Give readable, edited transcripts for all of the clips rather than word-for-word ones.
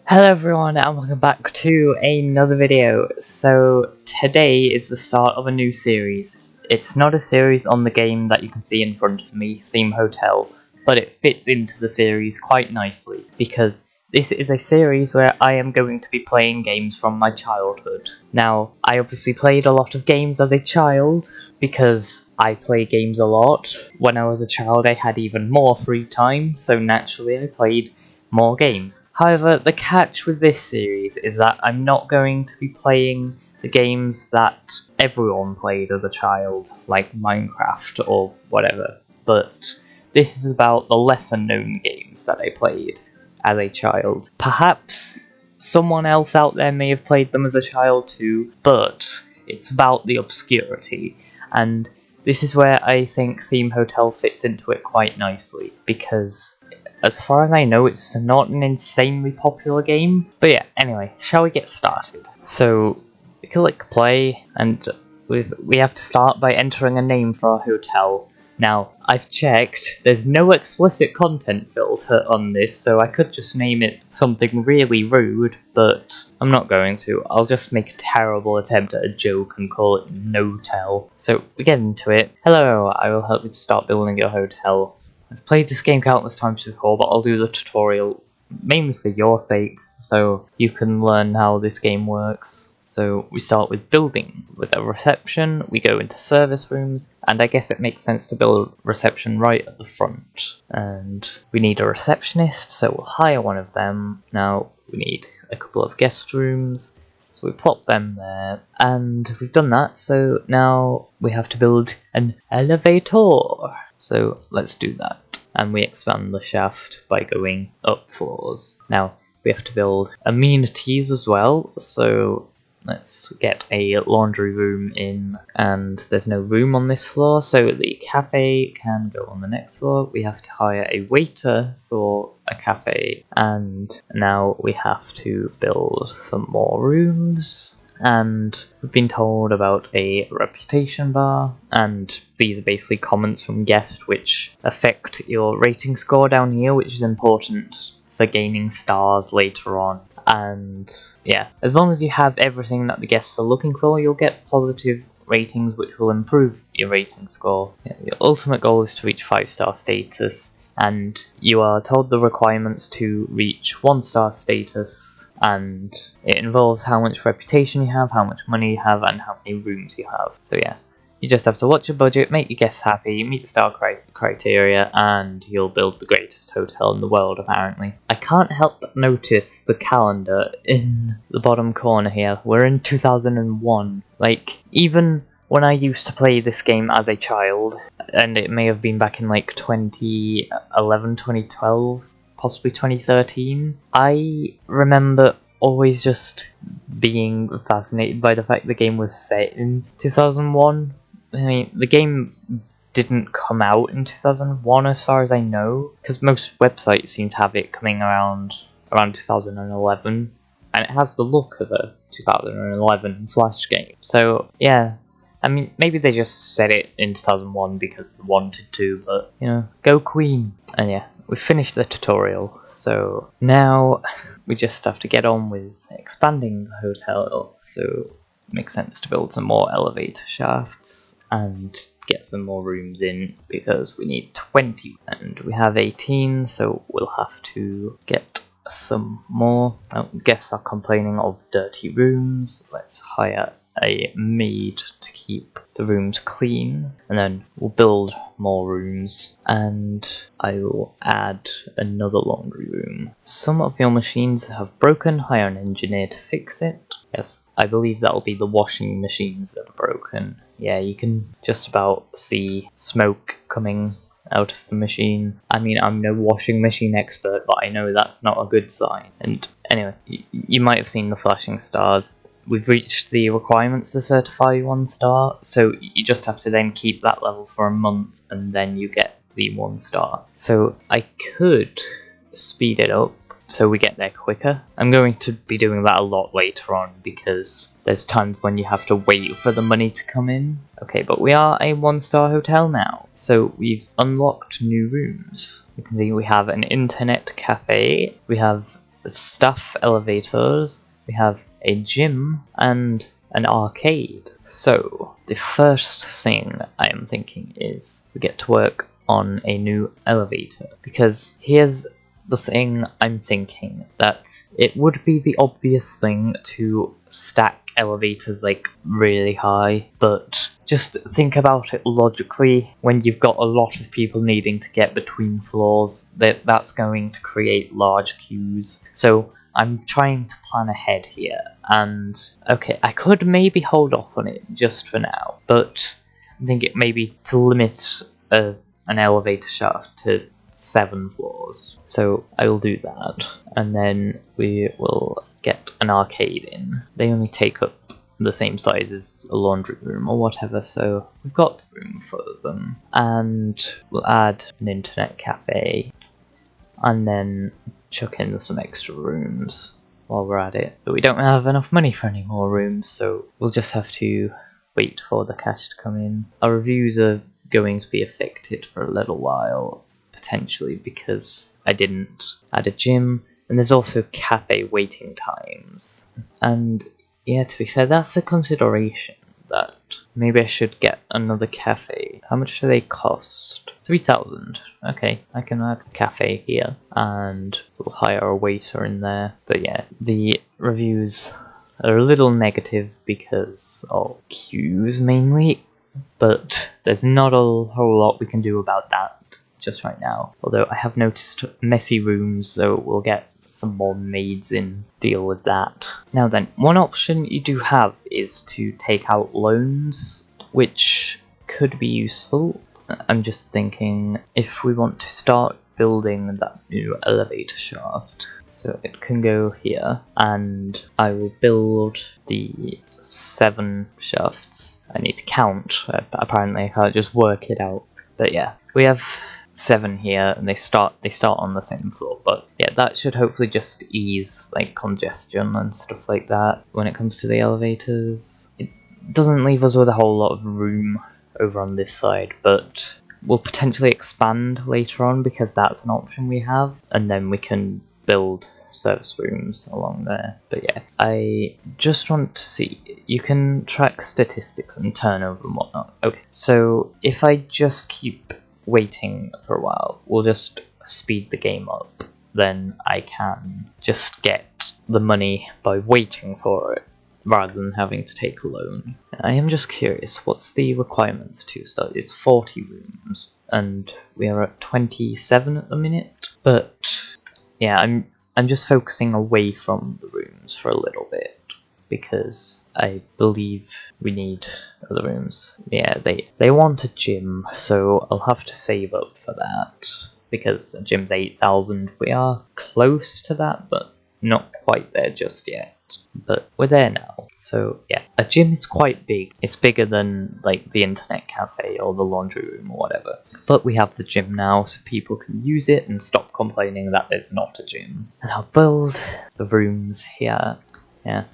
Hello everyone and welcome back to another video. So today is the start of a new series. It's not a series on the game that you can see in front of me, Theme Hotel, but it fits into the series quite nicely because this is a series where I am going to be playing games from my childhood. Now, I obviously played a lot of games as a child because I play games a lot. When I was a child I had even more free time, so naturally I played more games. However, the catch with this series is that I'm not going to be playing the games that everyone played as a child, like Minecraft or whatever, but this is about the lesser known games that I played as a child. Perhaps someone else out there may have played them as a child too, but it's about the obscurity, and this is where I think Theme Hotel fits into it quite nicely, because as far as I know, it's not an insanely popular game. But yeah, anyway, shall we get started? So, we click play, and we have to start by entering a name for our hotel. Now, I've checked, there's no explicit content filter on this, so I could just name it something really rude, but I'm not going to. I'll just make a terrible attempt at a joke and call it No-Tel. So, we get into it. Hello, I will help you to start building your hotel. I've played this game countless times before, but I'll do the tutorial mainly for your sake, so you can learn how this game works. So we start with building. With a reception, we go into service rooms, and I guess it makes sense to build reception right at the front. And we need a receptionist, so we'll hire one of them. Now we need a couple of guest rooms, so we plop them there, and we've done that, so now we have to build an elevator. So let's do that. And we expand the shaft by going up floors. Now we have to build amenities as well, so let's get a laundry room in, and there's no room on this floor, so the cafe can go on the next floor. We have to hire a waiter for a cafe, and now we have to build some more rooms. And we've been told about a reputation bar, and these are basically comments from guests which affect your rating score down here, which is important for gaining stars later on. And yeah, as long as you have everything that the guests are looking for, you'll get positive ratings which will improve your rating score. Yeah, your ultimate goal is to reach 5-star status, and you are told the requirements to reach 1-star status, and it involves how much reputation you have, how much money you have, and how many rooms you have. So yeah, you just have to watch your budget, make your guests happy, meet the star criteria, and you'll build the greatest hotel in the world, apparently. I can't help but notice the calendar in the bottom corner here. We're in 2001. Like, even when I used to play this game as a child, and it may have been back in like 2011, 2012, possibly 2013, I remember always just being fascinated by the fact the game was set in 2001. I mean, the game didn't come out in 2001 as far as I know, because most websites seem to have it coming around 2011, and it has the look of a 2011 Flash game. So yeah, I mean, maybe they just set it in 2001 because they wanted to, but, you know, go Queen. And yeah, we finished the tutorial, so now we just have to get on with expanding the hotel, so it makes sense to build some more elevator shafts and get some more rooms in, because we need 20, and we have 18, so we'll have to get some more. Guests are complaining of dirty rooms. Let's hire a maid to keep the rooms clean, and then we'll build more rooms, and I will add another laundry room. Some of your machines have broken. Hire an engineer to fix it. Yes, I believe that'll be the washing machines that are broken. Yeah, you can just about see smoke coming out of the machine. I mean, I'm no washing machine expert, but I know that's not a good sign. And anyway, you might have seen the flashing stars. We've reached the requirements to certify 1-star, so you just have to then keep that level for a month, and then you get the 1-star. So I could speed it up so we get there quicker. I'm going to be doing that a lot later on, because there's times when you have to wait for the money to come in. Okay, but we are a 1-star hotel now, so we've unlocked new rooms. You can see we have an internet cafe, we have staff elevators, we have a gym, and an arcade. So the first thing I am thinking is we get to work on a new elevator, because here's the thing I'm thinking, that it would be the obvious thing to stack elevators like really high, but just think about it logically. When you've got a lot of people needing to get between floors, that's going to create large queues. So I'm trying to plan ahead here, and okay, I could maybe hold off on it just for now, but I think it maybe to limit an elevator shaft to 7 floors. So I will do that, and then we will get an arcade in. They only take up the same size as a laundry room or whatever, so we've got room for them. And we'll add an internet cafe, and then chuck in some extra rooms while we're at it. But we don't have enough money for any more rooms, so we'll just have to wait for the cash to come in. Our reviews are going to be affected for a little while, potentially, because I didn't add a gym, and there's also cafe waiting times. And yeah, to be fair, that's a consideration, that maybe I should get another cafe. How much do they cost? 3,000. Okay, I can add a cafe here, and we'll hire a waiter in there. But yeah, the reviews are a little negative because of queues mainly, but there's not a whole lot we can do about that just right now. Although I have noticed messy rooms, so we'll get some more maids in, deal with that. Now then, one option you do have is to take out loans, which could be useful. I'm just thinking if we want to start building that new elevator shaft, so it can go here, and I will build the 7 shafts. I need to count, apparently I can't just work it out, but yeah, we have 7 here, and they start on the same floor. But yeah, that should hopefully just ease like congestion and stuff like that when it comes to the elevators. It doesn't leave us with a whole lot of room over on this side, but we'll potentially expand later on because that's an option we have, and then we can build service rooms along there. But yeah, I just want to see, you can track statistics and turnover and whatnot. Okay, so if I just keep waiting for a while, we'll just speed the game up, then I can just get the money by waiting for it rather than having to take a loan. I am just curious, what's the requirement to start? It's 40 rooms, and we are at 27 at the minute. But yeah, I'm just focusing away from the rooms for a little bit, because I believe we need other rooms. Yeah, they want a gym, so I'll have to save up for that, because a gym's 8,000. We are close to that, but not quite there just yet. But we're there now. So yeah, a gym is quite big. It's bigger than like the internet cafe or the laundry room or whatever. But we have the gym now, so people can use it and stop complaining that there's not a gym. And I'll build the rooms here. Yeah.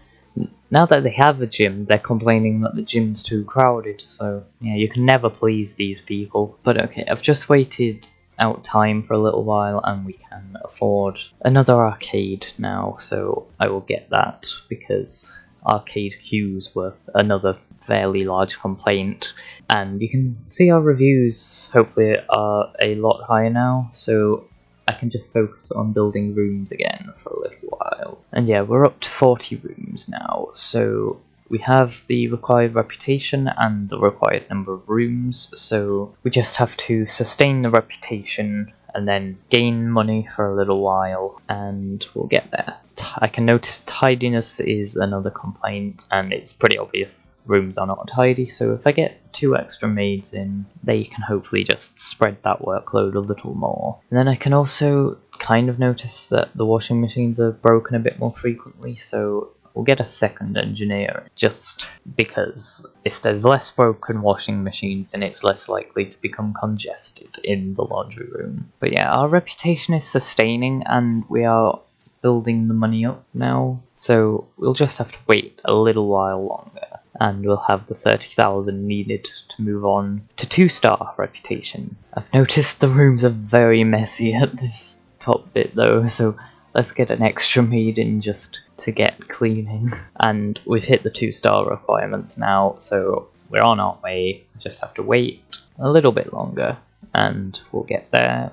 Now that they have a gym, they're complaining that the gym's too crowded, so yeah, you can never please these people. But okay, I've just waited out time for a little while, and we can afford another arcade now, so I will get that, because arcade queues were another fairly large complaint. And you can see our reviews hopefully are a lot higher now, so I can just focus on building rooms again for a little while. And yeah, we're up to 40 rooms now, so we have the required reputation and the required number of rooms, so we just have to sustain the reputation and then gain money for a little while, and we'll get there. I can notice tidiness is another complaint, and it's pretty obvious rooms are not tidy, so if I get 2 extra maids in, they can hopefully just spread that workload a little more. And then I can also kind of notice that the washing machines are broken a bit more frequently, so we'll get a second engineer, just because if there's less broken washing machines, then it's less likely to become congested in the laundry room. But yeah, our reputation is sustaining, and we are building the money up now, so we'll just have to wait a little while longer, and we'll have the 30,000 needed to move on to 2-star reputation. I've noticed the rooms are very messy at this top bit though, so let's get an extra maid in just to get cleaning. And we've hit the 2-star requirements now, so we're on our way. We just have to wait a little bit longer and we'll get there.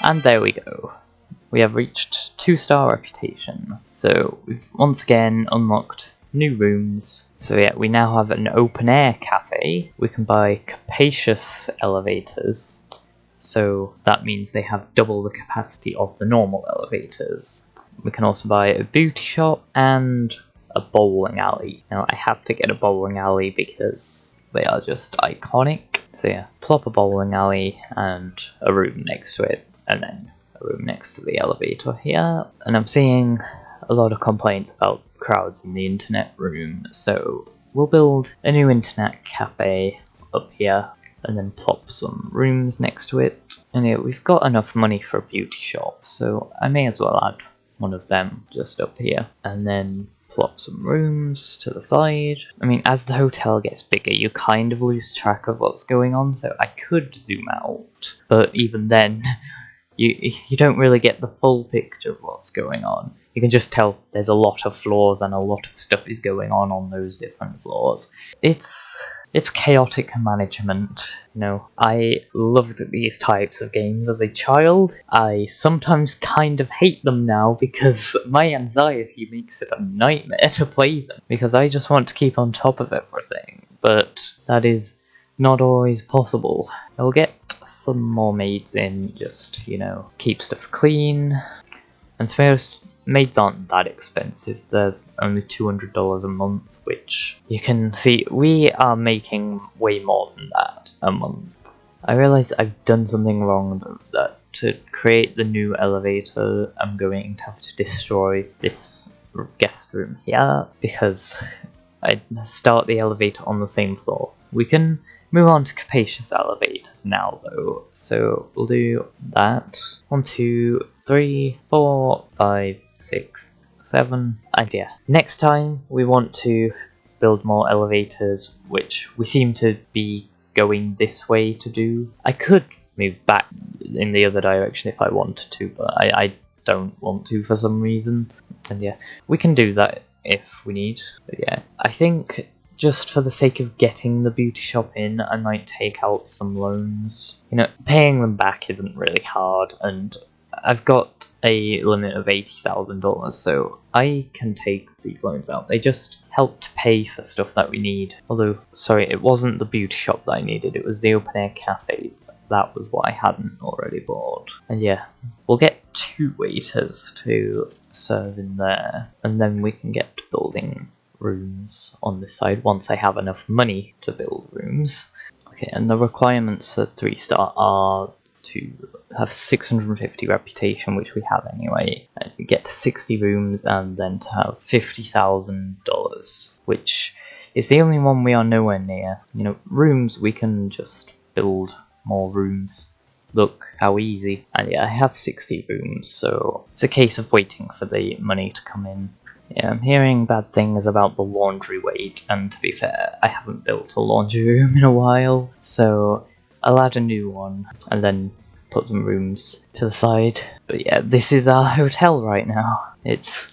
And there we go. We have reached 2-star reputation. So we've once again unlocked new rooms. So yeah, we now have an open air cafe. We can buy capacious elevators. So that means they have double the capacity of the normal elevators. We can also buy a beauty shop and a bowling alley. Now I have to get a bowling alley because they are just iconic. So yeah, plop a bowling alley and a room next to it, and then a room next to the elevator here. And I'm seeing a lot of complaints about crowds in the internet room, so we'll build a new internet cafe up here and then plop some rooms next to it. And yeah, we've got enough money for a beauty shop, so I may as well add one of them just up here and then plop some rooms to the side. I mean, as the hotel gets bigger, you kind of lose track of what's going on, so I could zoom out, but even then you don't really get the full picture of what's going on. You can just tell there's a lot of floors and a lot of stuff is going on those different floors. It's chaotic management. You know, I loved these types of games as a child. I sometimes kind of hate them now because my anxiety makes it a nightmare to play them, because I just want to keep on top of everything, but that is not always possible. I'll get some more maids in, just, you know, keep stuff clean. And to be honest, maids aren't that expensive. They're only $200 a month, which you can see we are making way more than that a month. I realise I've done something wrong though, that to create the new elevator I'm going to have to destroy this guest room here, because I start the elevator on the same floor. We can move on to capacious elevators now though, so we'll do that. 1, 2, 3, 4, 5, 6, 7. Idea. Next time we want to build more elevators, which we seem to be going this way to do. I could move back in the other direction if I wanted to, but I don't want to for some reason. And yeah, we can do that if we need. But yeah, I think just for the sake of getting the beauty shop in, I might take out some loans. You know, paying them back isn't really hard, and I've got a limit of $80,000, so I can take these loans out. They just help to pay for stuff that we need. Although, sorry, it wasn't the beauty shop that I needed, it was the open air cafe. That was what I hadn't already bought. And yeah, we'll get 2 waiters to serve in there, and then we can get to building rooms on this side once I have enough money to build rooms. Okay, and the requirements for 3-star are to have 650 reputation, which we have anyway, and get to 60 rooms, and then to have $50,000, which is the only one we are nowhere near. You know, rooms, we can just build more rooms. Look how easy. And yeah, I have 60 rooms, so it's a case of waiting for the money to come in. Yeah, I'm hearing bad things about the laundry wait, and to be fair, I haven't built a laundry room in a while, so I'll add a new one, and then put some rooms to the side. But yeah, this is our hotel right now. It's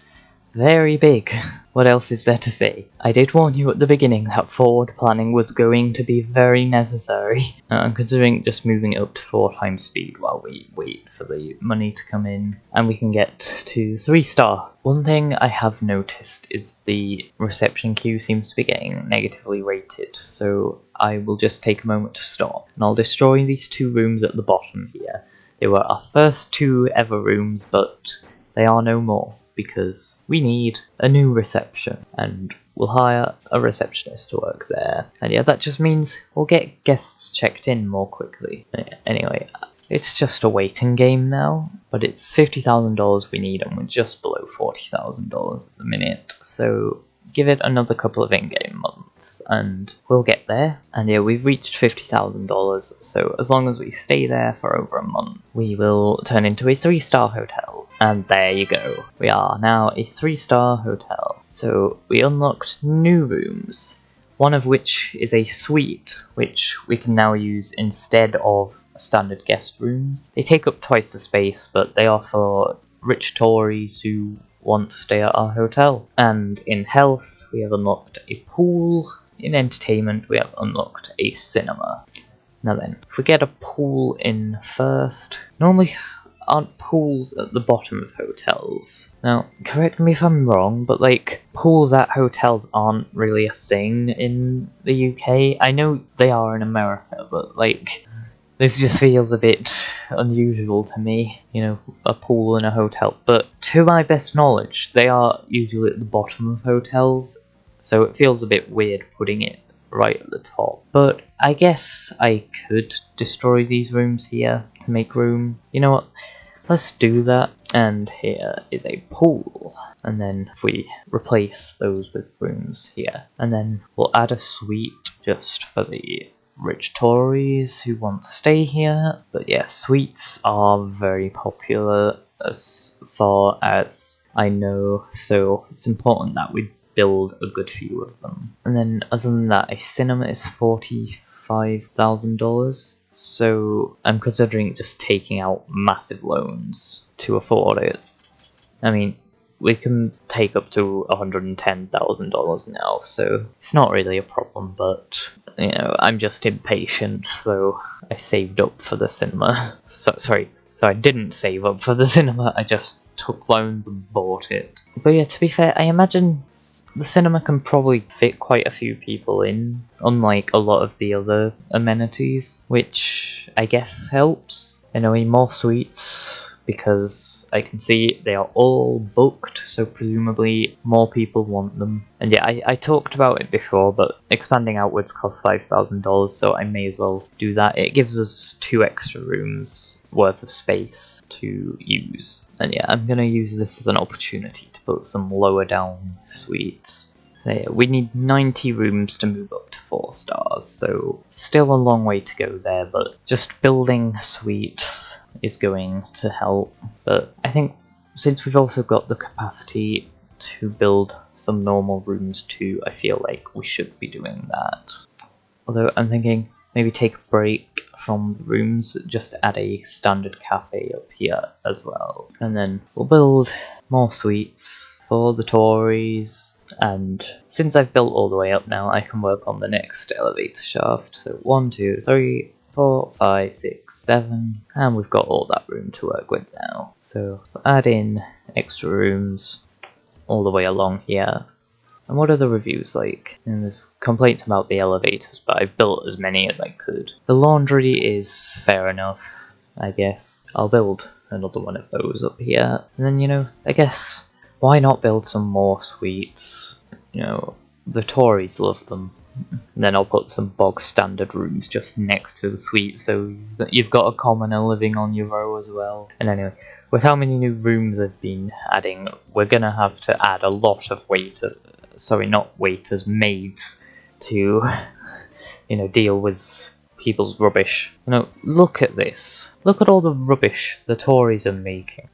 very big. What else is there to say? I did warn you at the beginning that forward planning was going to be very necessary. I'm considering just moving it up to 4 times speed while we wait for the money to come in, and we can get to 3-star. One thing I have noticed is the reception queue seems to be getting negatively rated, so I will just take a moment to stop, and I'll destroy these 2 rooms at the bottom here. They were our first 2 ever rooms, but they are no more, because we need a new reception, and we'll hire a receptionist to work there. And yeah, that just means we'll get guests checked in more quickly. Anyway, it's just a waiting game now, but it's $50,000 we need, and we're just below $40,000 at the minute, so give it another couple of in-game months and we'll get there. And yeah, we've reached $50,000, so as long as we stay there for over a month, we will turn into a 3-star hotel. And there you go, we are now a 3-star hotel. So we unlocked new rooms, one of which is a suite, which we can now use instead of standard guest rooms. They take up twice the space, but they offer rich Tories who want to stay at our hotel. And in health, we have unlocked a pool. In entertainment, we have unlocked a cinema. Now then, if we get a pool in first, normally aren't pools at the bottom of hotels? Now, correct me if I'm wrong, but like, pools at hotels aren't really a thing in the UK. I know they are in America, but like, this just feels a bit unusual to me, you know, a pool in a hotel. But to my best knowledge, they are usually at the bottom of hotels, so it feels a bit weird putting it right at the top. But I guess I could destroy these rooms here to make room. You know what? Let's do that. And here is a pool. And then if we replace those with rooms here. And then we'll add a suite just for the rich Tories who want to stay here. But yeah, suites are very popular as far as I know, so it's important that we build a good few of them. And then other than that, a cinema is $45,000, so I'm considering just taking out massive loans to afford it. I mean, we can take up to $110,000 now, so it's not really a problem, but, you know, I'm just impatient, so I saved up for the cinema. So I didn't save up for the cinema, I just took loans and bought it. But yeah, to be fair, I imagine the cinema can probably fit quite a few people in, unlike a lot of the other amenities, which I guess helps. I know more suites, because I can see they are all booked, so presumably more people want them. And yeah, I talked about it before, but expanding outwards costs $5,000, so I may as well do that. It gives us 2 extra rooms worth of space to use. And yeah, I'm gonna use this as an opportunity to put some lower down suites. So yeah, we need 90 rooms to move up to 4 stars, so still a long way to go there, but just building suites is going to help. But I think since we've also got the capacity to build some normal rooms too, I feel like we should be doing that. Although I'm thinking maybe take a break from the rooms, just add a standard cafe up here as well. And then we'll build more suites for the Tories, and since I've built all the way up now, I can work on the next elevator shaft. So 1, 2, 3, 4, 5, 6, 7, and we've got all that room to work with now. So we'll add in extra rooms all the way along here. And what are the reviews like? And there's complaints about the elevators, but I've built as many as I could. The laundry is fair enough, I guess. I'll build another one of those up here. And then, you know, I guess, why not build some more suites? You know, the Tories love them. And then I'll put some bog standard rooms just next to the suite, so you've got a commoner living on your row as well. And anyway, with how many new rooms I've been adding, we're gonna have to add a lot of maids to, you know, deal with people's rubbish. You know, look at this. Look at all the rubbish the Tories are making.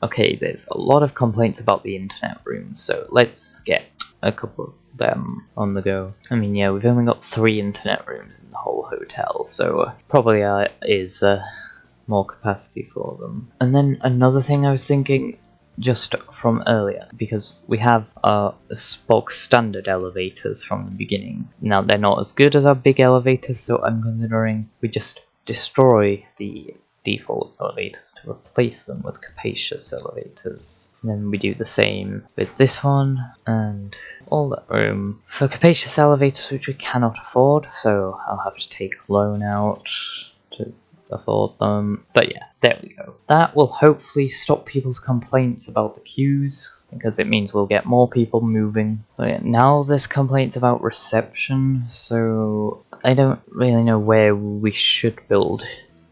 Okay, there's a lot of complaints about the internet rooms, so let's get a couple of them on the go. I mean, yeah, we've only got 3 internet rooms in the whole hotel, so probably is more capacity for them. And then another thing I was thinking, just from earlier, because we have our Spock standard elevators from the beginning. Now, they're not as good as our big elevators, so I'm considering we just destroy the default elevators to replace them with capacious elevators. And then we do the same with this one, and all that room for capacious elevators which we cannot afford, so I'll have to take a loan out to afford them. But yeah, there we go. That will hopefully stop people's complaints about the queues, because it means we'll get more people moving. But yeah, now there's complaints about reception, so I don't really know where we should build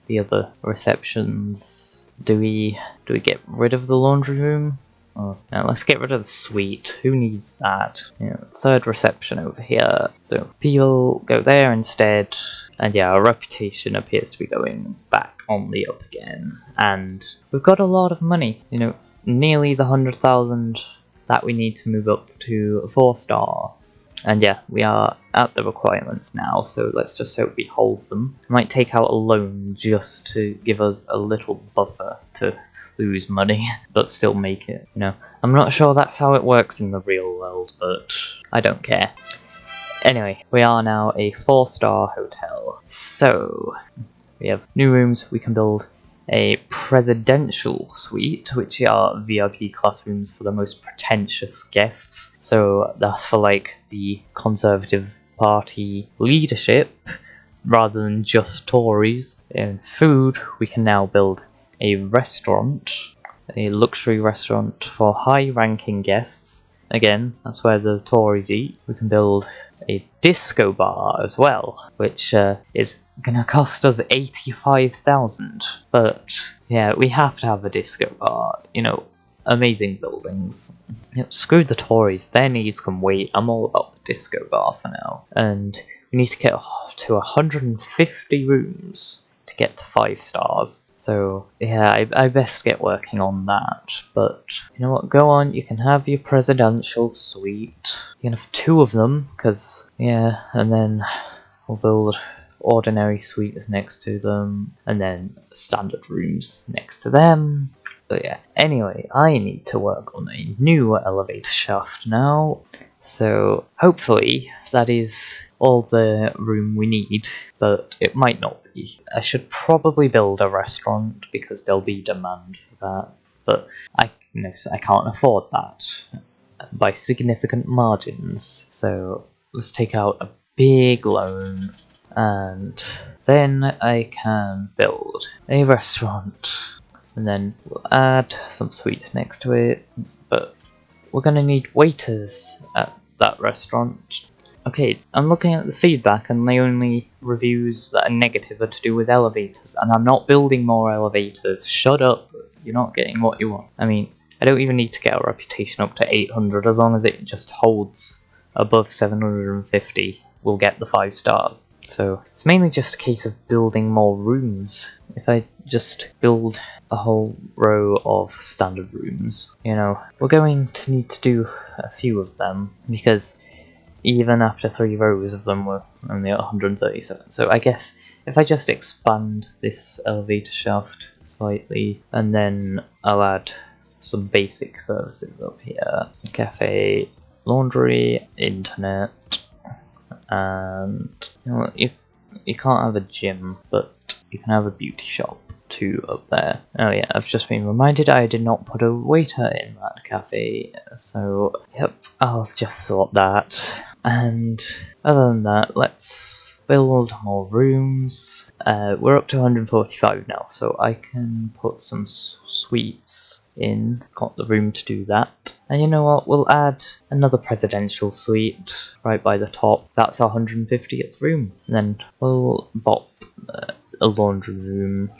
the other receptions. Do we get rid of the laundry room? Oh, no, let's get rid of the suite. Who needs that? You know, 3rd reception over here. So people go there instead. And yeah, our reputation appears to be going back on the up again. And we've got a lot of money. You know, nearly the 100,000 that we need to move up to 4 stars. And yeah, we are at the requirements now, so let's just hope we hold them. I might take out a loan just to give us a little buffer to lose money, but still make it, you know. I'm not sure that's how it works in the real world, but I don't care. Anyway, we are now a 4-star hotel. So, we have new rooms. We can build a presidential suite, which are VIP classrooms for the most pretentious guests. So that's for like the Conservative Party leadership, rather than just Tories. In food, we can now build a restaurant, a luxury restaurant for high-ranking guests. Again, that's where the Tories eat. We can build a disco bar as well, which is gonna cost us 85,000. But yeah, we have to have a disco bar. You know, amazing buildings. Yep, screw the Tories. Their needs can wait. I'm all about the disco bar for now. And we need to get to 150 rooms to get to 5 stars. So yeah, I best get working on that. But you know what, go on, you can have your presidential suite. You can have 2 of them, because yeah, and then we'll build ordinary suites next to them, and then standard rooms next to them. But yeah, anyway, I need to work on a new elevator shaft now. So hopefully that is all the room we need, but it might not be. I should probably build a restaurant because there'll be demand for that, but I can't afford that by significant margins. So let's take out a big loan, and then I can build a restaurant, and then we'll add some suites next to it, but we're gonna need waiters at that restaurant. Okay, I'm looking at the feedback, and the only reviews that are negative are to do with elevators, and I'm not building more elevators. Shut up, you're not getting what you want. I mean, I don't even need to get our reputation up to 800, as long as it just holds above 750, we'll get the 5 stars. So, it's mainly just a case of building more rooms. If I just build a whole row of standard rooms, you know, we're going to need to do a few of them, because even after 3 rows of them we're only at 137. So I guess if I just expand this elevator shaft slightly, and then I'll add some basic services up here. Cafe, laundry, internet, and you know what, you can't have a gym, but you can have a beauty shop too up there. Oh yeah, I've just been reminded I did not put a waiter in that cafe, so yep, I'll just sort that. And other than that, let's build more rooms. We're up to 145 now, so I can put some suites in. Got the room to do that. And you know what, we'll add another presidential suite right by the top. That's our 150th room. And then we'll bop a laundry room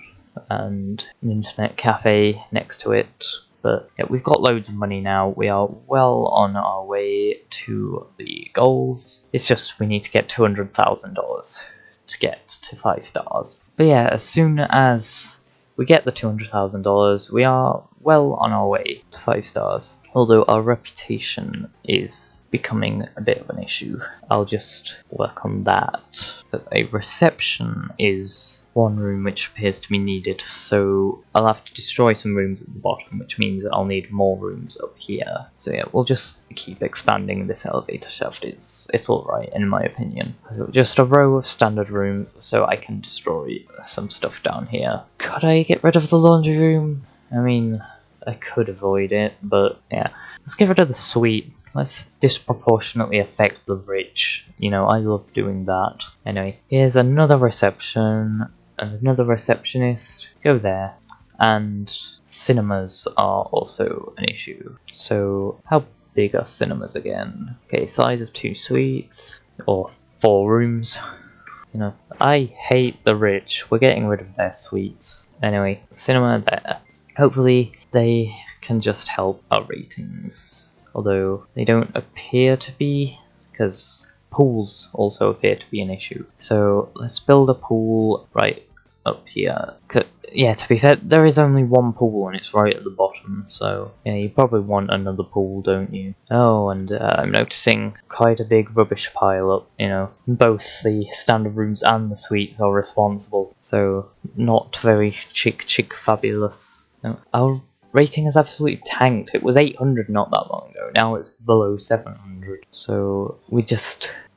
and an internet cafe next to it. But yeah, we've got loads of money now. We are well on our way to the goals. It's just we need to get $200,000 to get to 5 stars. But yeah, as soon as we get the $200,000, we are well on our way to 5 stars. Although our reputation is becoming a bit of an issue. I'll just work on that. But a reception is one room which appears to be needed, so I'll have to destroy some rooms at the bottom, which means that I'll need more rooms up here. So yeah, we'll just keep expanding this elevator shaft. It's alright in my opinion. So just a row of standard rooms so I can destroy some stuff down here. Could I get rid of the laundry room? I mean, I could avoid it, but yeah. Let's get rid of the suite. Let's disproportionately affect the rich. You know, I love doing that. Anyway, here's another reception. Another receptionist, go there, and cinemas are also an issue. So how big are cinemas again? Okay, size of 2 suites, or 4 rooms. You know, I hate the rich, we're getting rid of their suites. Anyway, cinema there. Hopefully they can just help our ratings, although they don't appear to be, because pools also appear to be an issue. So let's build a pool right up here. Yeah, to be fair, there is only one pool and it's right at the bottom, so yeah, you probably want another pool, don't you? Oh, and I'm noticing quite a big rubbish pile up, you know. Both the standard rooms and the suites are responsible, so not very chic fabulous. No, our rating has absolutely tanked. It was 800 not that long ago, now it's below 700. So we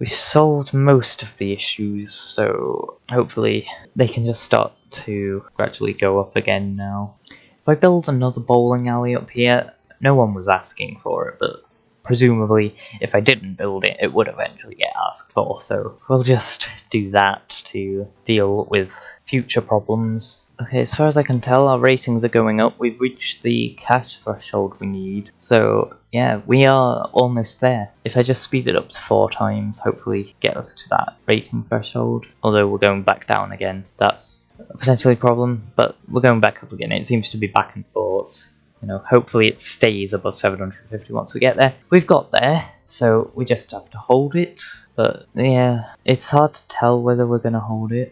solved most of the issues, so hopefully they can just start to gradually go up again now. If I build another bowling alley up here, no one was asking for it, but presumably if I didn't build it, it would eventually get asked for, so we'll just do that to deal with future problems. Okay, as far as I can tell, our ratings are going up. We've reached the cash threshold we need, so yeah, we are almost there. If I just speed it up to 4 times, hopefully get us to that rating threshold. Although we're going back down again, that's potentially a problem, but we're going back up again. It seems to be back and forth. You know, hopefully it stays above 750 once we get there. We've got there, so we just have to hold it. But yeah, it's hard to tell whether we're going to hold it.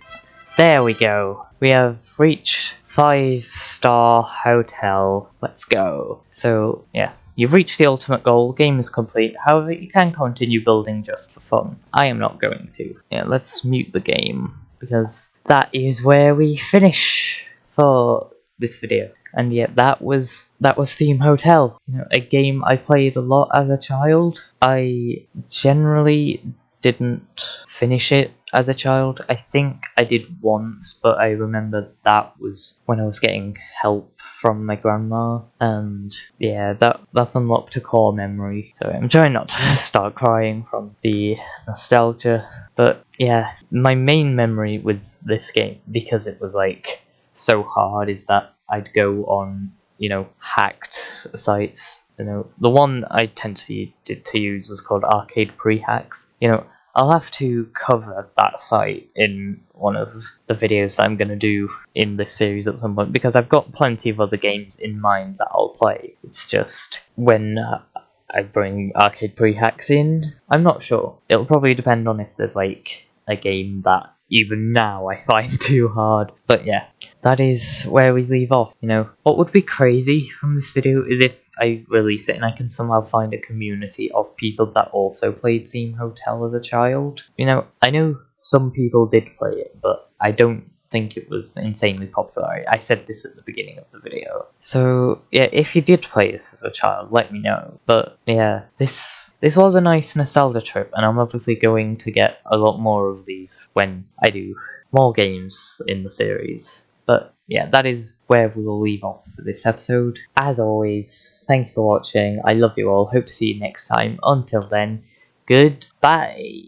There we go. We have reached 5-star hotel. Let's go. So yeah, you've reached the ultimate goal. Game is complete. However, you can continue building just for fun. I am not going to. Yeah, let's mute the game, because that is where we finish for this video. And yeah, that was Theme Hotel. You know, a game I played a lot as a child. I generally didn't finish it as a child. I think I did once, but I remember that was when I was getting help from my grandma, and yeah, that's unlocked a core memory. So I'm trying not to start crying from the nostalgia. But yeah, my main memory with this game, because it was like so hard, is that I'd go on, you know, hacked sites. You know, the one I tend to use was called Arcade Pre-Hacks. You know, I'll have to cover that site in one of the videos that I'm going to do in this series at some point, because I've got plenty of other games in mind that I'll play. It's just when I bring Arcade Pre-Hacks in, I'm not sure. It'll probably depend on if there's like a game that even now I find too hard. But yeah, that is where we leave off. You know, what would be crazy from this video is if I release it and I can somehow find a community of people that also played Theme Hotel as a child. You know, I know some people did play it, but I don't think it was insanely popular. I said this at the beginning of the video. So yeah, if you did play this as a child, let me know. But yeah, this was a nice nostalgia trip, and I'm obviously going to get a lot more of these when I do more games in the series. But yeah, that is where we will leave off for this episode. As always, thank you for watching. I love you all. Hope to see you next time. Until then, goodbye.